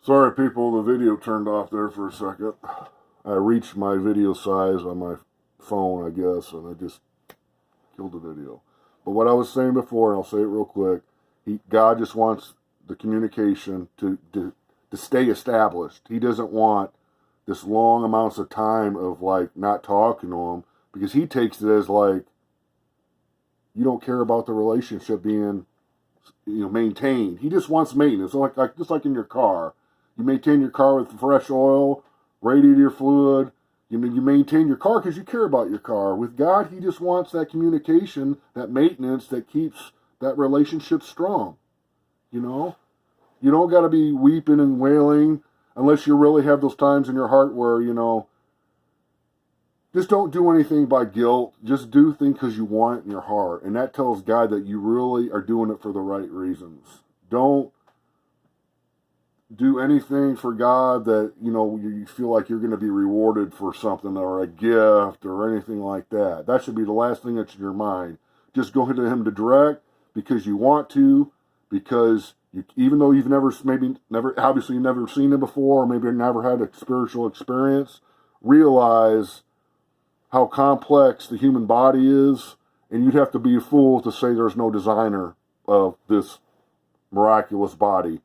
Sorry, people, the video turned off there for a second. I reached my video size on my phone, I guess, and I just killed the video. But what I was saying before, and I'll say it real quick, God just wants the communication to stay established. He doesn't want this long amounts of time of like not talking to him, because he takes it as like you don't care about the relationship being maintained. He just wants maintenance, like just like in your car. You maintain your car with fresh oil, radiator fluid. You maintain your car because you care about your car. With God, He just wants that communication, that maintenance that keeps that relationship strong. You don't got to be weeping and wailing unless you really have those times in your heart where just don't do anything by guilt. Just do things because you want it in your heart, and that tells God that you really are doing it for the right reasons. Don't do anything for God that, you feel like you're going to be rewarded for something or a gift or anything like that. That should be the last thing that's in your mind. Just go to Him to direct because you want to, because even though you've obviously you've never seen Him before, or maybe never had a spiritual experience, realize how complex the human body is, and you'd have to be a fool to say there's no designer of this miraculous body.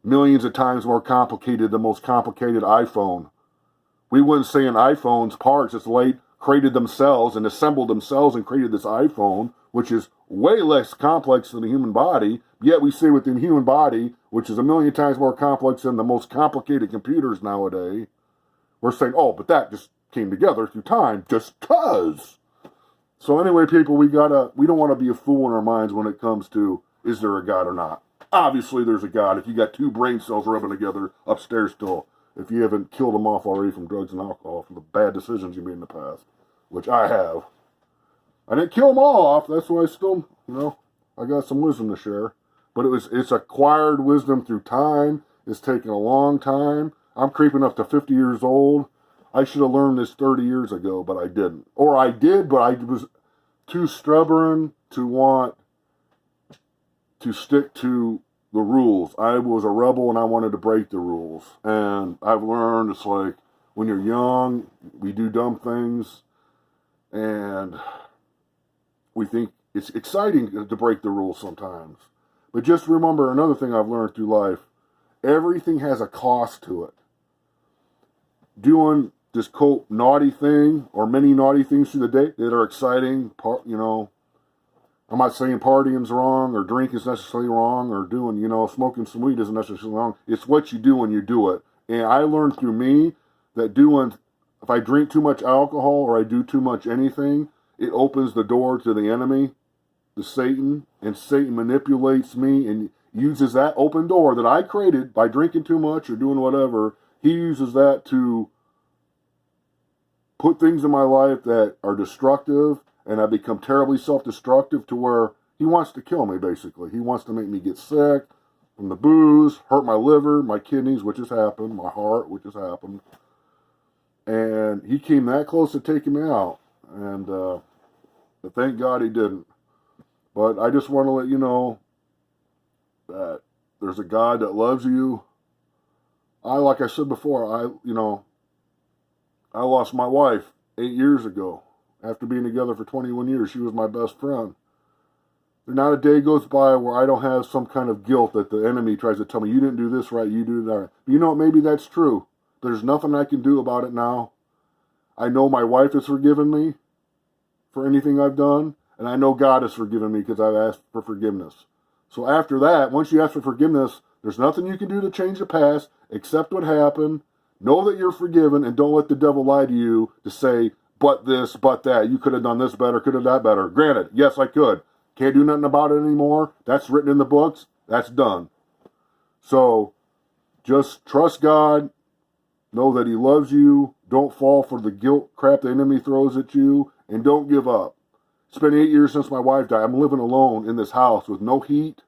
Millions of times more complicated than the most complicated iPhone. We wouldn't say an iPhone's parts just created themselves and assembled themselves and created this iPhone, which is way less complex than the human body. Yet we say within the human body, which is a million times more complex than the most complicated computers nowadays, we're saying, oh, but that just came together through time, just cause. So anyway, people, we don't want to be a fool in our minds when it comes to, is there a God or not? Obviously, there's a God. If you got two brain cells rubbing together upstairs still, if you haven't killed them off already from drugs and alcohol, from the bad decisions you made in the past, which I have. I didn't kill them all off. That's why I still, I got some wisdom to share. But it's acquired wisdom through time. It's taken a long time. I'm creeping up to 50 years old. I should have learned this 30 years ago, but I didn't. Or I did, but I was too stubborn to want to stick to the rules. I was a rebel and I wanted to break the rules. And I've learned it's like when you're young, we do dumb things and we think it's exciting to break the rules sometimes. But just remember another thing I've learned through life. Everything has a cost to it. Doing this quote naughty thing or many naughty things through the day that are exciting, I'm not saying partying's wrong or drink is necessarily wrong or doing, smoking some weed isn't necessarily wrong. It's what you do when you do it. And I learned through me that if I drink too much alcohol or I do too much anything, it opens the door to the enemy, to Satan, and Satan manipulates me and uses that open door that I created by drinking too much or doing whatever. He uses that to put things in my life that are destructive, and I become terribly self-destructive to where he wants to kill me, basically. He wants to make me get sick from the booze, hurt my liver, my kidneys, which has happened, my heart, which has happened. And he came that close to taking me out. And but thank God he didn't. But I just want to let you know that there's a God that loves you. Like I said before, I lost my wife 8 years ago. After being together for 21 years, she was my best friend. Not a day goes by where I don't have some kind of guilt that the enemy tries to tell me, you didn't do this right, you do that right. But maybe that's true. There's nothing I can do about it now. I know my wife has forgiven me for anything I've done, and I know God has forgiven me because I've asked for forgiveness. So after that, once you ask for forgiveness, there's nothing you can do to change the past. Accept what happened. Know that you're forgiven, and don't let the devil lie to you to say, but this, but that. You could have done this better, could have done that better. Granted, yes, I could. Can't do nothing about it anymore. That's written in the books. That's done. So, just trust God. Know that He loves you. Don't fall for the guilt crap the enemy throws at you. And don't give up. It's been 8 years since my wife died. I'm living alone in this house with no heat,